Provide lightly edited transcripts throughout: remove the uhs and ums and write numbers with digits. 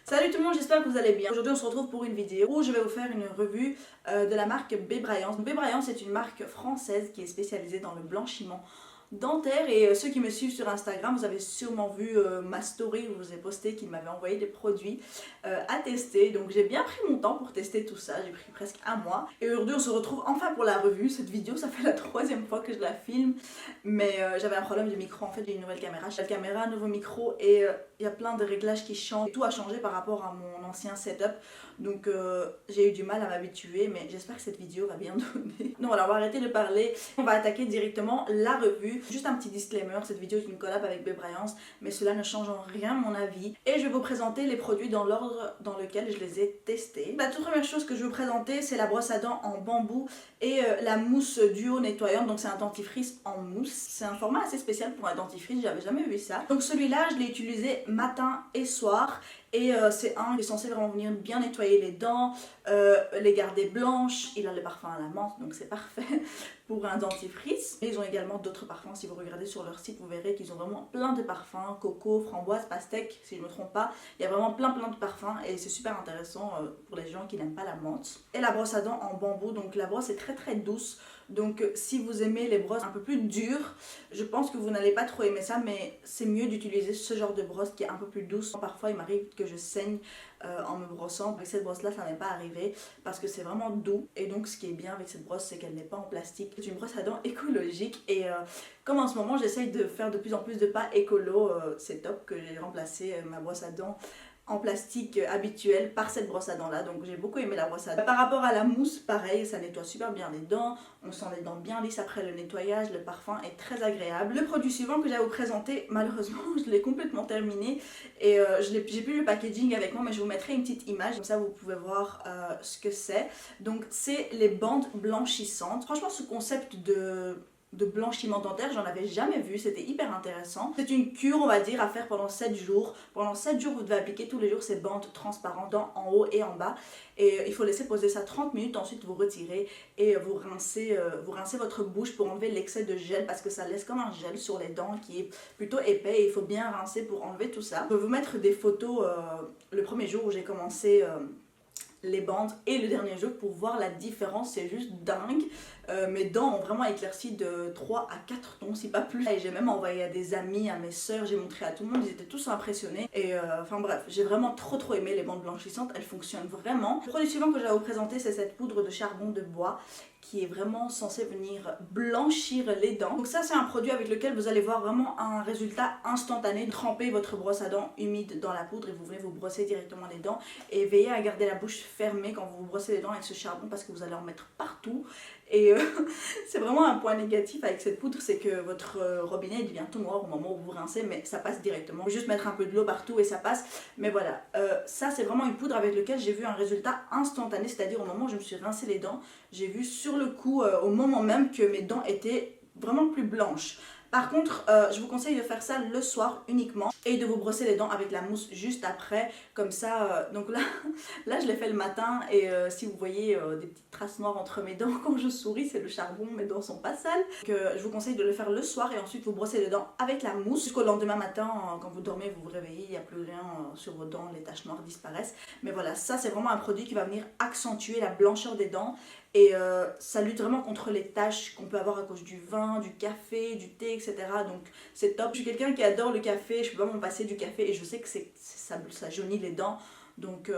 Salut tout le monde, j'espère que vous allez bien. Aujourd'hui on se retrouve pour une vidéo où je vais vous faire une revue de la marque Bbrayance. Bbrayance est une marque française qui est spécialisée dans le blanchiment dentaire et ceux qui me suivent sur Instagram, vous avez sûrement vu ma story où je vous ai posté qu'ils m'avaient envoyé des produits à tester. Donc j'ai bien pris mon temps pour tester tout ça, j'ai pris presque un mois. Et aujourd'hui on se retrouve enfin pour la revue. Cette vidéo, ça fait la troisième fois que je la filme, mais j'avais un problème de micro. En fait j'ai une nouvelle caméra, un nouveau micro et il y a plein de réglages qui changent. Tout a changé par rapport à mon ancien setup, donc j'ai eu du mal à m'habituer, mais j'espère que cette vidéo va bien donner. Non, alors on va arrêter de parler, on va attaquer directement la revue. Juste un petit disclaimer, cette vidéo est une collab avec Bbrayance, mais cela ne change en rien mon avis. Et je vais vous présenter les produits dans l'ordre dans lequel je les ai testés. La toute première chose que je vais vous présenter, c'est la brosse à dents en bambou et la mousse duo nettoyante. Donc c'est un dentifrice en mousse. C'est un format assez spécial pour un dentifrice, j'avais jamais vu ça. Donc celui-là, je l'ai utilisé matin et soir. Et c'est un qui est censé vraiment venir bien nettoyer les dents, les garder blanches. Il a le parfum à la menthe, donc c'est parfait pour un dentifrice. Et ils ont également d'autres parfums. Si vous regardez sur leur site, vous verrez qu'ils ont vraiment plein de parfums. Coco, framboise, pastèque, si je ne me trompe pas. Il y a vraiment plein de parfums et c'est super intéressant pour les gens qui n'aiment pas la menthe. Et la brosse à dents en bambou, donc la brosse est très douce. Donc si vous aimez les brosses un peu plus dures, je pense que vous n'allez pas trop aimer ça, mais c'est mieux d'utiliser ce genre de brosse qui est un peu plus douce. Parfois il m'arrive que je saigne en me brossant. Avec cette brosse là ça m'est pas arrivé parce que c'est vraiment doux, et donc ce qui est bien avec cette brosse c'est qu'elle n'est pas en plastique. C'est une brosse à dents écologique et comme en ce moment j'essaye de faire de plus en plus de pas écolo, c'est top que j'ai remplacé ma brosse à dents en plastique habituel par cette brosse à dents là, donc j'ai beaucoup aimé la brosse à dents. Par rapport à la mousse, pareil, ça nettoie super bien les dents, on sent les dents bien lisses après le nettoyage, le parfum est très agréable. Le produit suivant que j'ai à vous présenter, malheureusement je l'ai complètement terminé et j'ai plus le packaging avec moi, mais je vous mettrai une petite image, comme ça vous pouvez voir ce que c'est. Donc c'est les bandes blanchissantes. Franchement ce concept de blanchiment dentaire, j'en avais jamais vu, c'était hyper intéressant. C'est une cure, on va dire, à faire pendant 7 jours. Pendant 7 jours, vous devez appliquer tous les jours ces bandes transparentes en haut et en bas. Et il faut laisser poser ça 30 minutes, ensuite vous retirez et vous rincez votre bouche pour enlever l'excès de gel, parce que ça laisse comme un gel sur les dents qui est plutôt épais et il faut bien rincer pour enlever tout ça. Je vais vous mettre des photos le premier jour où j'ai commencé les bandes et le dernier jour pour voir la différence, c'est juste dingue. Mes dents ont vraiment éclairci de 3 à 4 tons, si pas plus. Et j'ai même envoyé à des amis, à mes soeurs, j'ai montré à tout le monde, ils étaient tous impressionnés. Et enfin bref, j'ai vraiment trop aimé les bandes blanchissantes, elles fonctionnent vraiment. Le produit suivant que je vais vous présenter, c'est cette poudre de charbon de bois qui est vraiment censé venir blanchir les dents. Donc ça c'est un produit avec lequel vous allez voir vraiment un résultat instantané. Trempez votre brosse à dents humide dans la poudre et vous venez vous brosser directement les dents. Et veillez à garder la bouche fermée quand vous vous brossez les dents avec ce charbon, parce que vous allez en mettre partout. Et c'est vraiment un point négatif avec cette poudre, c'est que votre robinet devient tout noir au moment où vous rincez, mais ça passe directement. Vous juste mettre un peu de l'eau partout et ça passe. Mais voilà, ça c'est vraiment une poudre avec laquelle j'ai vu un résultat instantané, c'est-à-dire au moment où je me suis rincé les dents, j'ai vu sur le coup, au moment même, que mes dents étaient vraiment plus blanches. Par contre, je vous conseille de faire ça le soir uniquement et de vous brosser les dents avec la mousse juste après, comme ça. Donc là je l'ai fait le matin et si vous voyez des petites traces noires entre mes dents quand je souris, c'est le charbon, mes dents sont pas sales. Donc je vous conseille de le faire le soir et ensuite vous brossez les dents avec la mousse. Jusqu'au lendemain matin, quand vous dormez, vous vous réveillez, il n'y a plus rien sur vos dents, les taches noires disparaissent. Mais voilà, ça c'est vraiment un produit qui va venir accentuer la blancheur des dents. Et ça lutte vraiment contre les taches qu'on peut avoir à cause du vin, du café, du thé, etc. Donc c'est top. Je suis quelqu'un qui adore le café, je peux pas m'en passer du café et je sais que ça jaunit les dents. Donc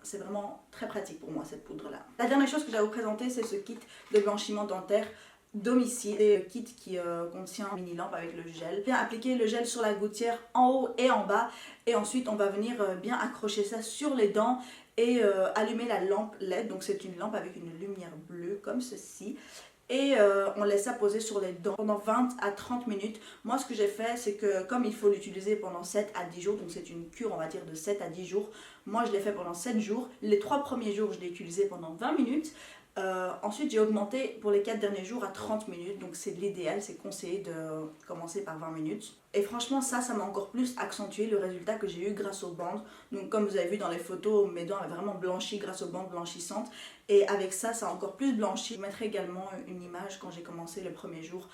c'est vraiment très pratique pour moi cette poudre là. La dernière chose que j'ai à vous présenter, c'est ce kit de blanchiment dentaire domicile. C'est le kit qui contient une mini lampe avec le gel. Bien appliquer le gel sur la gouttière en haut et en bas, et ensuite on va venir bien accrocher ça sur les dents et allumer la lampe LED. Donc c'est une lampe avec une lumière bleue comme ceci. Et on laisse ça poser sur les dents pendant 20 à 30 minutes. Moi ce que j'ai fait, c'est que comme il faut l'utiliser pendant 7 à 10 jours, donc c'est une cure on va dire de 7 à 10 jours, moi je l'ai fait pendant 7 jours. Les 3 premiers jours je l'ai utilisé pendant 20 minutes. Ensuite j'ai augmenté pour les 4 derniers jours à 30 minutes, donc c'est l'idéal, c'est conseillé de commencer par 20 minutes. Et franchement ça m'a encore plus accentué le résultat que j'ai eu grâce aux bandes. Donc comme vous avez vu dans les photos, mes dents avaient vraiment blanchi grâce aux bandes blanchissantes. Et avec ça, ça a encore plus blanchi. Je vous mettrai également une image quand j'ai commencé le premier jour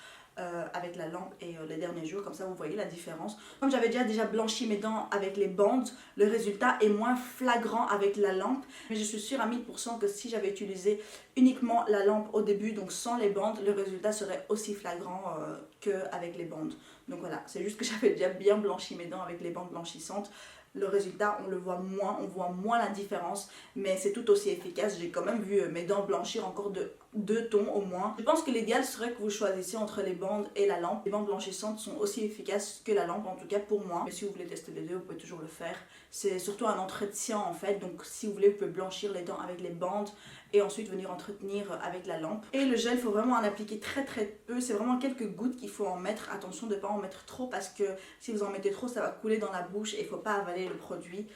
avec la lampe et les derniers jours, comme ça vous voyez la différence. Comme j'avais déjà blanchi mes dents avec les bandes, le résultat est moins flagrant avec la lampe, mais je suis sûre à 1000% que si j'avais utilisé uniquement la lampe au début, donc sans les bandes, le résultat serait aussi flagrant qu'avec les bandes. Donc voilà, c'est juste que j'avais déjà bien blanchi mes dents avec les bandes blanchissantes. Le résultat, on le voit moins, on voit moins la différence, mais c'est tout aussi efficace. J'ai quand même vu mes dents blanchir encore de 2 tons au moins. Je pense que l'idéal serait que vous choisissiez entre les bandes et la lampe. Les bandes blanchissantes sont aussi efficaces que la lampe, en tout cas pour moi. Mais si vous voulez tester les deux, vous pouvez toujours le faire. C'est surtout un entretien en fait, donc si vous voulez, vous pouvez blanchir les dents avec les bandes et ensuite venir entretenir avec la lampe. Et le gel, il faut vraiment en appliquer très peu, c'est vraiment quelques gouttes qu'il faut en mettre. Attention de ne pas en mettre trop parce que si vous en mettez trop, ça va couler dans la bouche et il ne faut pas avaler le produit.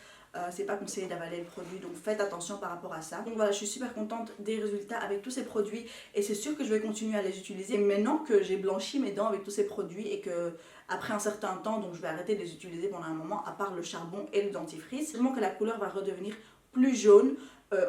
C'est pas conseillé d'avaler le produit, donc faites attention par rapport à ça. Donc voilà, je suis super contente des résultats avec tous ces produits et c'est sûr que je vais continuer à les utiliser. Maintenant que j'ai blanchi mes dents avec tous ces produits et que après un certain temps, donc je vais arrêter de les utiliser pendant un moment, à part le charbon et le dentifrice, c'est vraiment que la couleur va redevenir plus jaune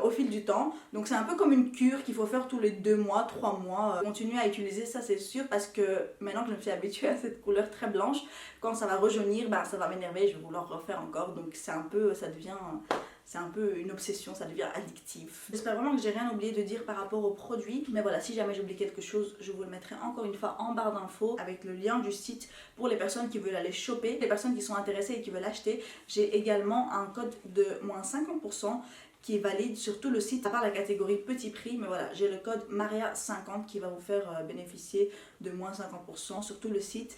au fil du temps. Donc c'est un peu comme une cure qu'il faut faire tous les 2 mois, 3 mois. Continuer à utiliser ça, c'est sûr, parce que maintenant que je me suis habituée à cette couleur très blanche, quand ça va rejaunir, bah, ça va m'énerver, je vais vouloir refaire encore. Donc c'est un peu, c'est un peu une obsession, ça devient addictif. J'espère vraiment que j'ai rien oublié de dire par rapport aux produits. Mais voilà, si jamais j'oublie quelque chose, je vous le mettrai encore une fois en barre d'infos avec le lien du site pour les personnes qui veulent aller choper. Les personnes qui sont intéressées et qui veulent acheter, j'ai également un code de moins 50% qui est valide sur tout le site, à part la catégorie petit prix. Mais voilà, j'ai le code Maria50 qui va vous faire bénéficier de moins 50% sur tout le site.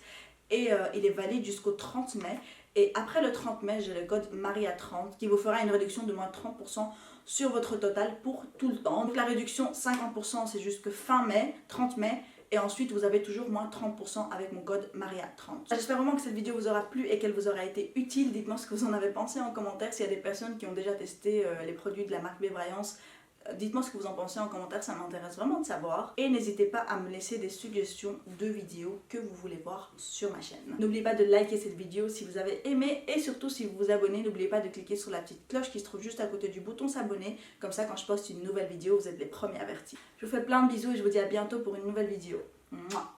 Et il est valide jusqu'au 30 mai. Et après le 30 mai, j'ai le code Maria30 qui vous fera une réduction de moins 30% sur votre total pour tout le temps. Donc la réduction 50% c'est jusque fin mai, 30 mai. Et ensuite, vous avez toujours moins 30% avec mon code Maria30. J'espère vraiment que cette vidéo vous aura plu et qu'elle vous aura été utile. Dites-moi ce que vous en avez pensé en commentaire. S'il y a des personnes qui ont déjà testé les produits de la marque Bebrayance, dites-moi ce que vous en pensez en commentaire, ça m'intéresse vraiment de savoir. Et n'hésitez pas à me laisser des suggestions de vidéos que vous voulez voir sur ma chaîne. N'oubliez pas de liker cette vidéo si vous avez aimé. Et surtout, si vous vous abonnez, n'oubliez pas de cliquer sur la petite cloche qui se trouve juste à côté du bouton s'abonner. Comme ça, quand je poste une nouvelle vidéo, vous êtes les premiers avertis. Je vous fais plein de bisous et je vous dis à bientôt pour une nouvelle vidéo. Mouah.